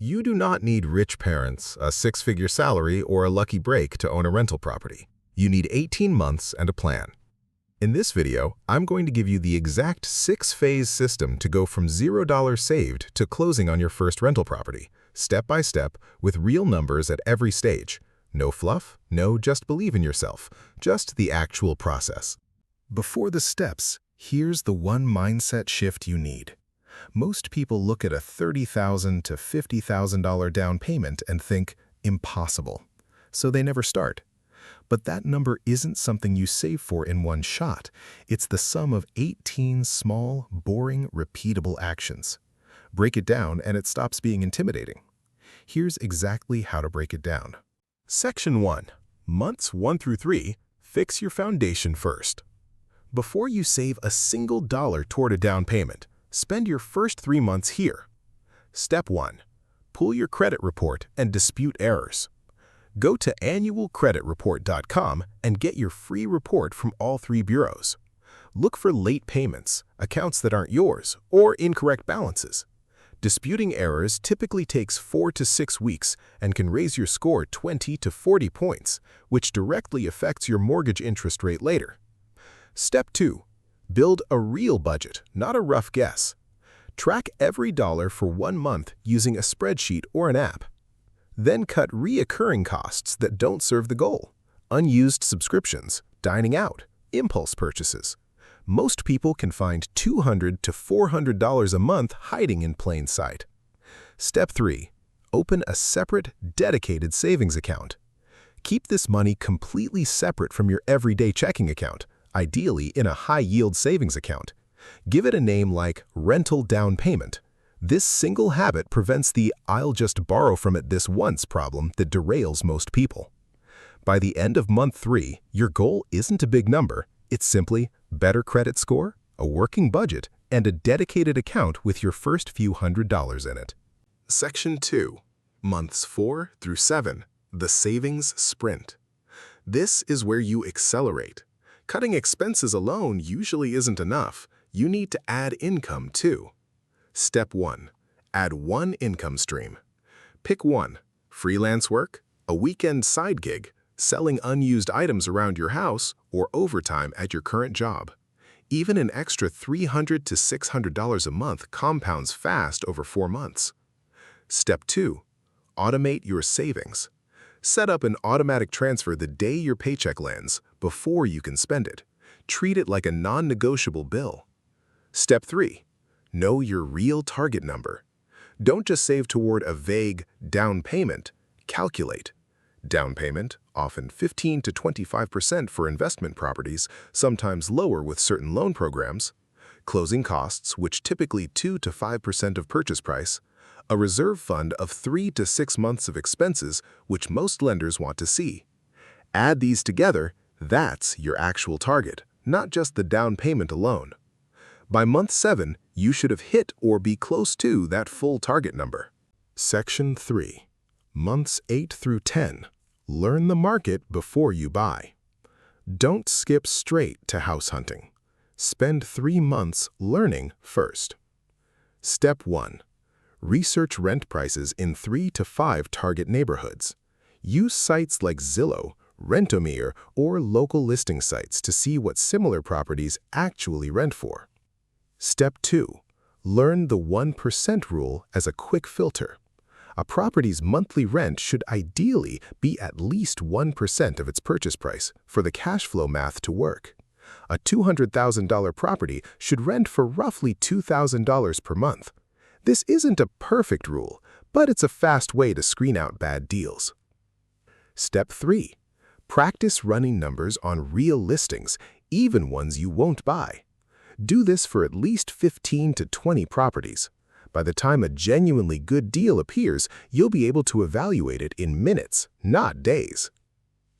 You do not need rich parents, a six-figure salary, or a lucky break to own a rental property. You need 18 months and a plan. In this video, I'm going to give you the exact six-phase system to go from $0 saved to closing on your first rental property, step by step, with real numbers at every stage. No fluff, no just believe in yourself, just the actual process. Before the steps, here's the one mindset shift you need. Most people look at a $30,000 to $50,000 down payment and think, impossible. So they never start. But that number isn't something you save for in one shot. It's the sum of 18 small, boring, repeatable actions. Break it down and it stops being intimidating. Here's exactly how to break it down. Section 1. Months 1 through 3, fix your foundation first. Before you save a single dollar toward a down payment, spend your first 3 months here. Step 1. Pull your credit report and dispute errors. Go to annualcreditreport.com and get your free report from all 3 bureaus. Look for late payments, accounts that aren't yours, or incorrect balances. Disputing errors typically takes 4 to 6 weeks and can raise your score 20 to 40 points, which directly affects your mortgage interest rate later. Step 2. Build a real budget, not a rough guess. Track every dollar for 1 month using a spreadsheet or an app. Then cut reoccurring costs that don't serve the goal. Unused subscriptions, dining out, impulse purchases. Most people can find $200 to $400 a month hiding in plain sight. Step 3. Open a separate, dedicated savings account. Keep this money completely separate from your everyday checking account, ideally in a high-yield savings account. Give it a name like rental down payment. This single habit prevents the "I'll just borrow from it this once" problem that derails most people. By the end of month 3, your goal isn't a big number. It's simply better credit score, a working budget, and a dedicated account with your first few $100s in it. Section 2. Months 4 through 7, the savings sprint. This is where you accelerate. Cutting expenses alone usually isn't enough. You need to add income too. Step 1. Add one income stream. Pick one: freelance work, a weekend side gig, selling unused items around your house, or overtime at your current job. Even an extra $300 to $600 a month compounds fast over 4 months. Step 2. Automate your savings. Set up an automatic transfer the day your paycheck lands, before you can spend it. Treat it like a non-negotiable bill. Step 3. Know your real target number. Don't just save toward a vague down payment. Calculate. Down payment, often 15 to 25% for investment properties, sometimes lower with certain loan programs. Closing costs, which typically 2 to 5% of purchase price. A reserve fund of 3 to 6 months of expenses, which most lenders want to see. Add these together, that's your actual target, not just the down payment alone. By month 7, you should have hit or be close to that full target number. Section 3. Months 8 through 10. Learn the market before you buy. Don't skip straight to house hunting. Spend 3 months learning first. Step 1. Research rent prices in 3 to 5 target neighborhoods. Use sites like Zillow, Rentomeer, or local listing sites to see what similar properties actually rent for. Step 2. Learn the 1% rule as a quick filter. A property's monthly rent should ideally be at least 1% of its purchase price for the cash flow math to work. A $200,000 property should rent for roughly $2,000 per month. This isn't a perfect rule, but it's a fast way to screen out bad deals. Step 3. Practice running numbers on real listings, even ones you won't buy. Do this for at least 15 to 20 properties. By the time a genuinely good deal appears, you'll be able to evaluate it in minutes, not days.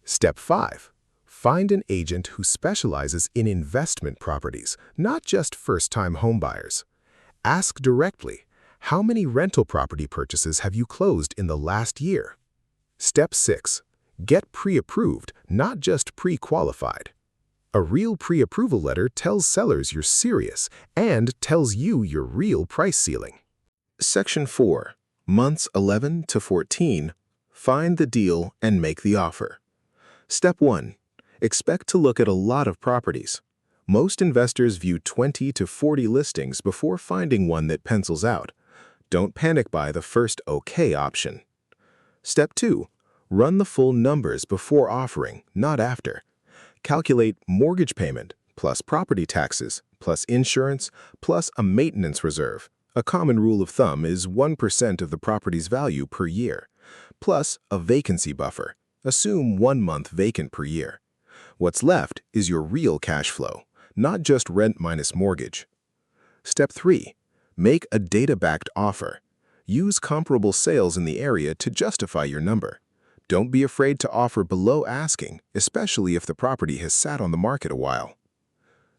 Step 5. Find an agent who specializes in investment properties, not just first-time homebuyers. Ask directly, how many rental property purchases have you closed in the last year? Step 6. Get pre-approved, not just pre-qualified. A real pre-approval letter tells sellers you're serious and tells you your real price ceiling. Section 4. Months 11 to 14, find the deal and make the offer. Step 1. Expect to look at a lot of properties. Most investors view 20 to 40 listings before finding one that pencils out. Don't panic by the first OK option. Step 2. Run the full numbers before offering, not after. Calculate mortgage payment, plus property taxes, plus insurance, plus a maintenance reserve. A common rule of thumb is 1% of the property's value per year, plus a vacancy buffer. Assume 1 month vacant per year. What's left is your real cash flow, not just rent minus mortgage. Step 3. Make a data-backed offer. Use comparable sales in the area to justify your number. Don't be afraid to offer below asking, especially if the property has sat on the market a while.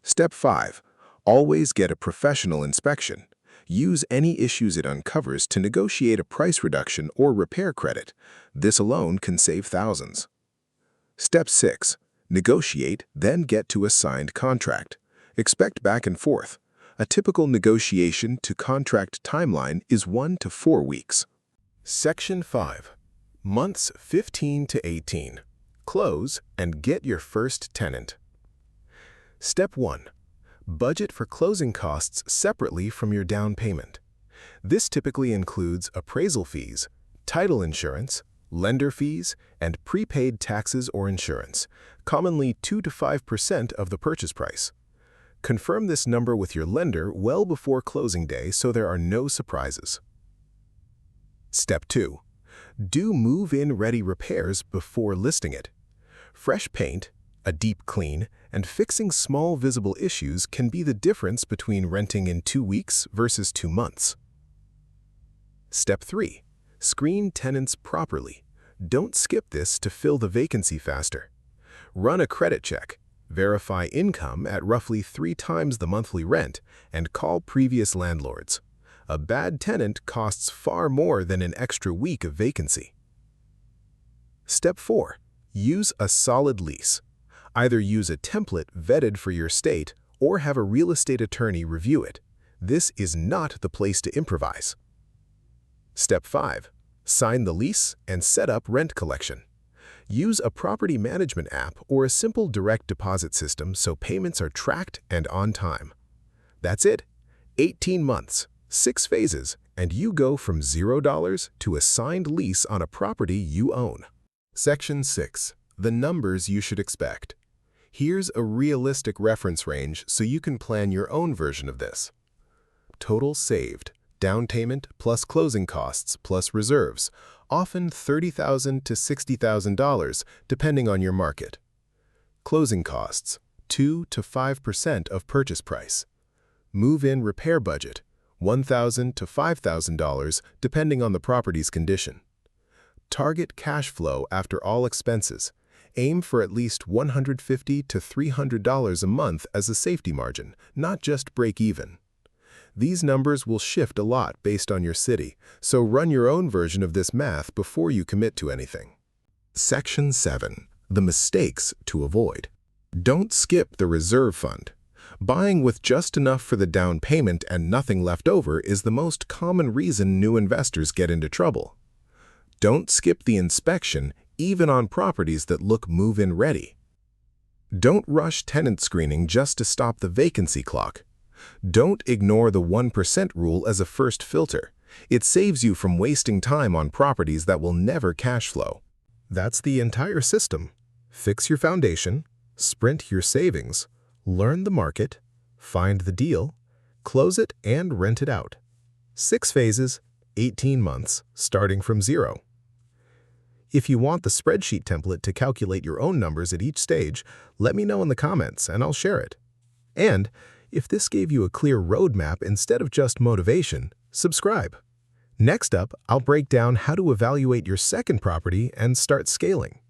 Step 5. Always get a professional inspection. Use any issues it uncovers to negotiate a price reduction or repair credit. This alone can save thousands. Step 6. Negotiate, then get to a signed contract. Expect back and forth. A typical negotiation to contract timeline is 1 to 4 weeks. Section 5. Months 15 to 18. Close and get your first tenant. Step 1. Budget for closing costs separately from your down payment. This typically includes appraisal fees, title insurance, lender fees, and prepaid taxes or insurance, commonly 2 to 5% of the purchase price. Confirm this number with your lender well before closing day so there are no surprises. Step 2. Do move-in ready repairs before listing it. Fresh paint, a deep clean, and fixing small visible issues can be the difference between renting in 2 weeks versus 2 months. Step 3. Screen tenants properly. Don't skip this to fill the vacancy faster. Run a credit check. Verify income at roughly 3 times the monthly rent, and call previous landlords. A bad tenant costs far more than an extra week of vacancy. Step 4. Use a solid lease. Either use a template vetted for your state or have a real estate attorney review it. This is not the place to improvise. Step 5. Sign the lease and set up rent collection. Use a property management app or a simple direct deposit system so payments are tracked and on time. That's it. 18 months, 6 phases, and you go from $0 to a signed lease on a property you own. Section 6. The numbers you should expect. Here's a realistic reference range so you can plan your own version of this. Total saved, down payment plus closing costs plus reserves, often $30,000 to $60,000 depending on your market. Closing costs, 2 to 5% of purchase price. Move-in repair budget, $1,000 to $5,000 depending on the property's condition. Target cash flow after all expenses. Aim for at least $150 to $300 a month as a safety margin, not just break even. These numbers will shift a lot based on your city, so run your own version of this math before you commit to anything. Section 7. The mistakes to avoid. Don't skip the reserve fund. Buying with just enough for the down payment and nothing left over is the most common reason new investors get into trouble. Don't skip the inspection, even on properties that look move-in ready. Don't rush tenant screening just to stop the vacancy clock. Don't ignore the 1% rule as a first filter. It saves you from wasting time on properties that will never cash flow. That's the entire system. Fix your foundation, sprint your savings, learn the market, find the deal, close it and rent it out. 6 phases, 18 months, starting from 0. If you want the spreadsheet template to calculate your own numbers at each stage, let me know in the comments and I'll share it. And if this gave you a clear roadmap instead of just motivation, subscribe. Next up, I'll break down how to evaluate your second property and start scaling.